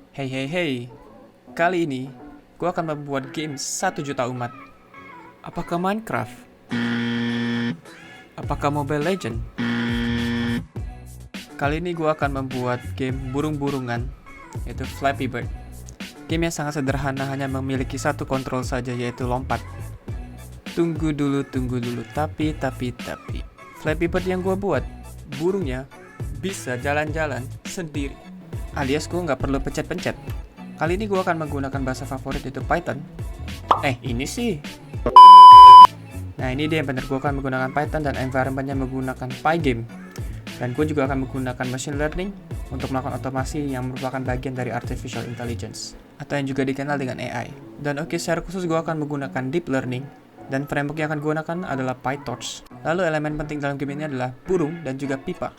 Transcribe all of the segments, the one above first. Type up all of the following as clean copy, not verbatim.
Hey, kali ini gue akan membuat game 1 juta umat. Apakah Minecraft? Apakah Mobile Legend? Kali ini gue akan membuat game burung-burungan, yaitu Flappy Bird. Game yang sangat sederhana, hanya memiliki satu kontrol saja, yaitu lompat. Tunggu dulu, tapi Flappy Bird yang gue buat, burungnya bisa jalan-jalan sendiri, alias gue nggak perlu pencet-pencet. Kali ini gue akan menggunakan bahasa favorit, yaitu Python. Ini sih. Nah, ini dia yang benar, gue akan menggunakan Python dan environment-nya menggunakan Pygame. Dan gue juga akan menggunakan machine learning untuk melakukan otomasi yang merupakan bagian dari artificial intelligence, atau yang juga dikenal dengan AI. Dan secara khusus gue akan menggunakan deep learning, dan framework yang akan gue gunakan adalah PyTorch. Lalu elemen penting dalam game ini adalah burung dan juga pipa.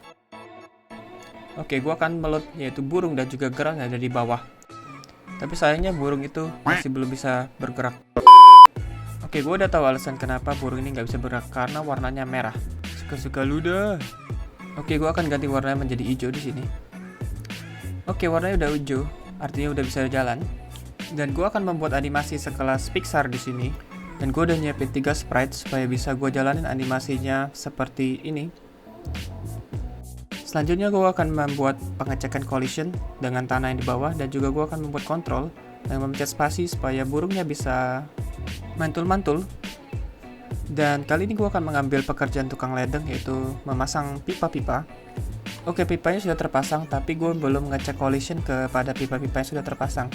Gue akan meload yaitu burung dan juga gerak yang ada di bawah. Tapi sayangnya burung itu masih belum bisa bergerak. Gue udah tahu alasan kenapa burung ini nggak bisa bergerak, karena warnanya merah. Suka-suka lu dah. Gue akan ganti warnanya menjadi hijau di sini. Warnanya udah hijau, artinya udah bisa jalan. Dan gue akan membuat animasi sekelas Pixar di sini. Dan gue udah nyiapin 3 sprite supaya bisa gue jalanin animasinya seperti ini. Selanjutnya gue akan membuat pengecekan collision dengan tanah yang di bawah, dan juga gue akan membuat kontrol yang memencet spasi supaya burungnya bisa mantul-mantul. Dan kali ini gue akan mengambil pekerjaan tukang ledeng, yaitu memasang pipa-pipa. Pipanya sudah terpasang, tapi gue belum ngecek collision kepada pipa-pipa yang sudah terpasang.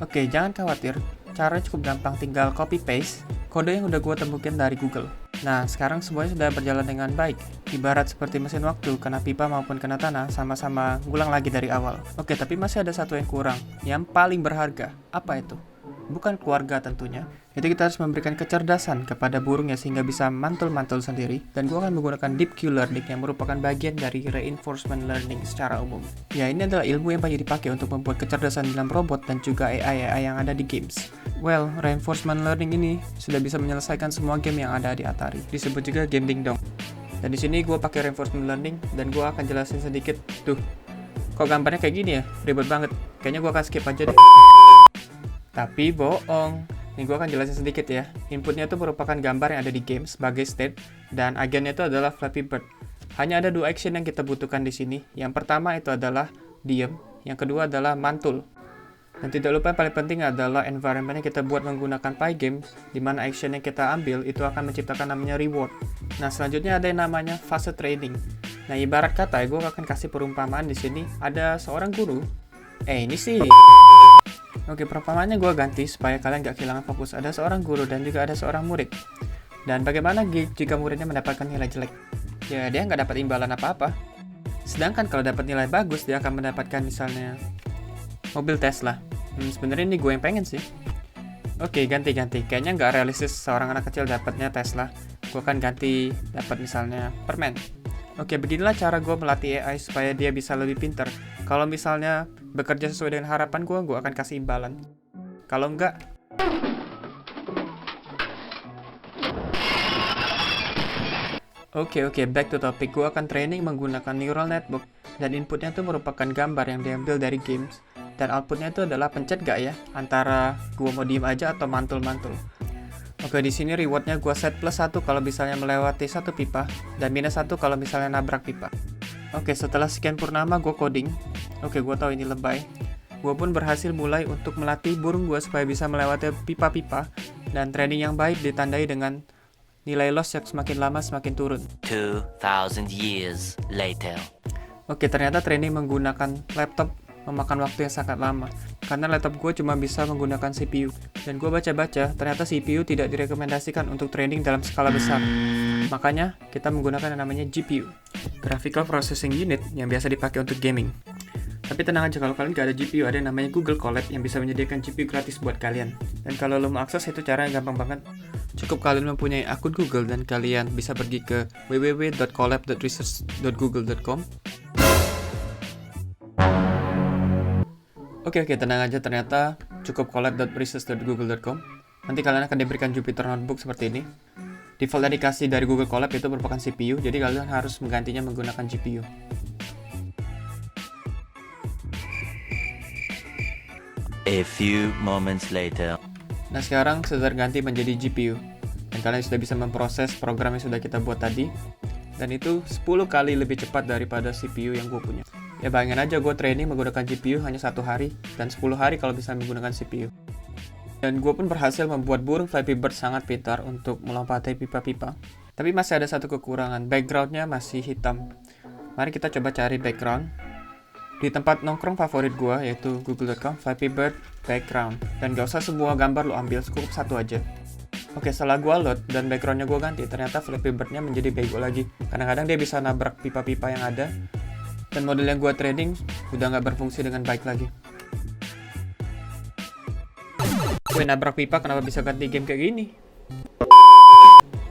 Jangan khawatir, caranya cukup gampang, tinggal copy-paste kode yang udah gue temukan dari Google. Nah, sekarang semuanya sudah berjalan dengan baik. Ibarat seperti mesin waktu, kena pipa maupun kena tanah, sama-sama ngulang lagi dari awal. Tapi masih ada satu yang kurang, yang paling berharga. Apa itu? Bukan keluarga tentunya. Jadi kita harus memberikan kecerdasan kepada burungnya sehingga bisa mantul-mantul sendiri. Dan gue akan menggunakan Deep Q Learning yang merupakan bagian dari Reinforcement Learning secara umum. Ya, ini adalah ilmu yang banyak dipakai untuk membuat kecerdasan dalam robot dan juga AI yang ada di games. Well, Reinforcement Learning ini sudah bisa menyelesaikan semua game yang ada di Atari. Disebut juga game dingdong. Dan di sini gue pakai Reinforcement Learning dan gue akan jelasin sedikit. Tuh, kok gambarnya kayak gini ya? Ribet banget. Kayaknya gue akan skip aja deh. Tapi bohong. Ini gue akan jelasin sedikit ya. Inputnya itu merupakan gambar yang ada di game sebagai state, dan agennya itu adalah Flappy Bird. Hanya ada 2 action yang kita butuhkan di sini. Yang pertama itu adalah diem, yang kedua adalah mantul. Dan tidak lupa yang paling penting adalah environment yang kita buat menggunakan Pygame, di mana action yang kita ambil itu akan menciptakan namanya reward. Nah, selanjutnya ada yang namanya fase training. Nah, ibarat kata gue akan kasih perumpamaan di sini. Ada seorang guru. Ini sih. Perumpamaannya gue ganti supaya kalian gak kehilangan fokus. Ada seorang guru dan juga ada seorang murid. Dan bagaimana jika muridnya mendapatkan nilai jelek? Ya, dia nggak dapat imbalan apa-apa. Sedangkan kalau dapat nilai bagus, dia akan mendapatkan misalnya mobil Tesla. Sebenarnya ini gue yang pengen sih. Ganti. Kayaknya nggak realistis seorang anak kecil dapatnya Tesla. Gue akan ganti dapat misalnya permen. Beginilah cara gue melatih AI supaya dia bisa lebih pintar. Kalau misalnya bekerja sesuai dengan harapan gue akan kasih imbalan. Kalau enggak, back to topic. Gue akan training menggunakan neural network, dan inputnya itu merupakan gambar yang diambil dari games, dan outputnya itu adalah pencet gak ya, antara gue mau diem aja atau mantul-mantul. Di sini rewardnya gue set +1 kalau misalnya melewati satu pipa, dan -1 kalau misalnya nabrak pipa. Setelah sekian purnama gue coding. Gue tahu ini lebay. Gue pun berhasil mulai untuk melatih burung gue supaya bisa melewati pipa-pipa, dan training yang baik ditandai dengan nilai loss yang semakin lama semakin turun. 2000 years later. Ternyata training menggunakan laptop memakan waktu yang sangat lama, karena laptop gue cuma bisa menggunakan CPU. Dan gue baca-baca, ternyata CPU tidak direkomendasikan untuk training dalam skala besar. Makanya, kita menggunakan yang namanya GPU, Graphical Processing Unit, yang biasa dipakai untuk gaming. Tapi tenang aja, kalau kalian gak ada GPU, ada yang namanya Google Colab yang bisa menyediakan GPU gratis buat kalian. Dan kalau lo mau akses, itu caranya gampang banget. Cukup kalian mempunyai akun Google dan kalian bisa pergi ke www.colab.research.google.com. Tenang aja, ternyata cukup colab.research.google.com. Nanti kalian akan diberikan Jupyter Notebook seperti ini. Default yang dikasih dari Google Colab itu merupakan CPU, jadi kalian harus menggantinya menggunakan GPU. A few moments later. Nah sekarang sudah ganti menjadi GPU. Dan kalian sudah bisa memproses program yang sudah kita buat tadi. Dan itu 10 kali lebih cepat daripada CPU yang gue punya. Ya bayangin aja gue training menggunakan GPU hanya 1 hari. Dan 10 hari kalau bisa menggunakan CPU. Dan gue pun berhasil membuat burung Flappy Bird sangat pintar untuk melompati pipa-pipa. Tapi masih ada satu kekurangan, backgroundnya masih hitam. Mari kita coba cari background. Di tempat nongkrong favorit gue yaitu google.com Flappy Bird background. Dan gak usah semua gambar lo ambil, cukup satu aja. Oke, setelah gue load dan backgroundnya gue ganti, ternyata Flappy Bird-nya menjadi bego lagi. Kadang-kadang dia bisa nabrak pipa-pipa yang ada. Dan model yang gue trading udah gak berfungsi dengan baik lagi. Gue nabrak pipa, kenapa bisa ganti game kayak gini?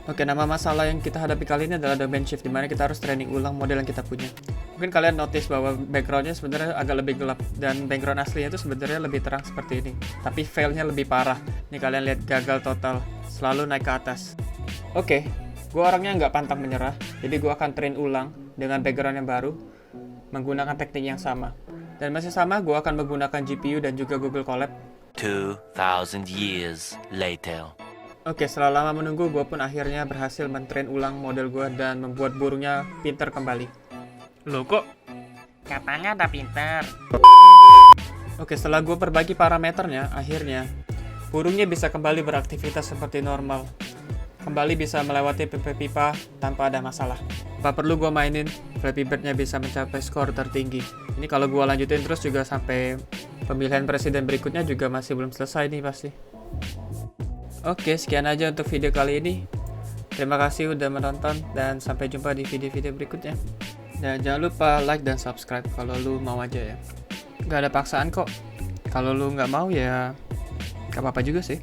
Oke, nama masalah yang kita hadapi kali ini adalah domain shift, dimana kita harus training ulang model yang kita punya. Mungkin kalian notice bahwa backgroundnya sebenarnya agak lebih gelap, dan background aslinya itu sebenarnya lebih terang seperti ini. Tapi failnya lebih parah. Nih kalian lihat, gagal total, selalu naik ke atas. Oke, gue orangnya nggak pantang menyerah, jadi gue akan train ulang dengan background yang baru, menggunakan teknik yang sama. Dan masih sama, gue akan menggunakan GPU dan juga Google Colab. 2,000 years later. Oke, setelah lama menunggu, gue pun akhirnya berhasil mentrain ulang model gue dan membuat burungnya pintar kembali. Loh kok? Katanya udah pinter. Oke, setelah gue perbaiki parameternya, akhirnya burungnya bisa kembali beraktivitas seperti normal. Kembali bisa melewati pipa-pipa tanpa ada masalah. Tak perlu gue mainin, Flappy Bird-nya bisa mencapai skor tertinggi. Ini kalau gue lanjutin terus juga sampai pemilihan presiden berikutnya juga masih belum selesai nih pasti. Oke, sekian aja untuk video kali ini. Terima kasih udah menonton dan sampai jumpa di video-video berikutnya. Dan jangan lupa like dan subscribe kalau lu mau aja ya. Gak ada paksaan kok. Kalau lu nggak mau ya gak apa-apa juga sih.